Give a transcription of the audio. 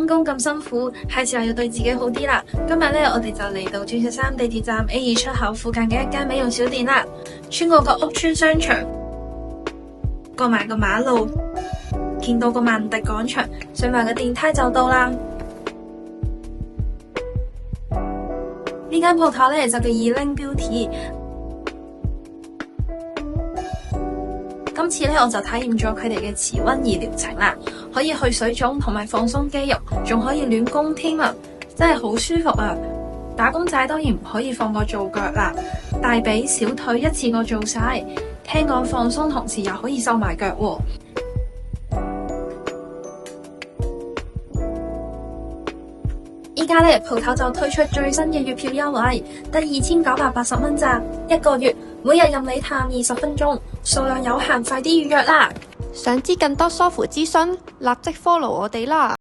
返工咁辛苦，係時候要對自己好啲啦。今日咧，我哋就嚟到鑽石山地鐵站 A2 出口附近嘅一間美容小店啦。穿過個屋村商場，過埋個馬路，見到個萬迪廣場，上埋個電梯就到啦。呢間鋪頭咧就叫Elaine Beauty。今次咧我就體驗咗佢哋嘅慈溫儀療程啦，可以去水腫同埋放鬆肌肉，仲可以暖宮添啊，真係好舒服啊！打工仔當然唔可以放過做腳啦，大髀、小腿一次過做晒，聽講放鬆同時又可以瘦埋腳喎。依家咧鋪頭就推出最新嘅月票優惠，得2980蚊咋，1個月，每日任你探20分鐘，數量有限，快啲預約啦！想知更多梳膚資訊，立即 follow 我哋啦！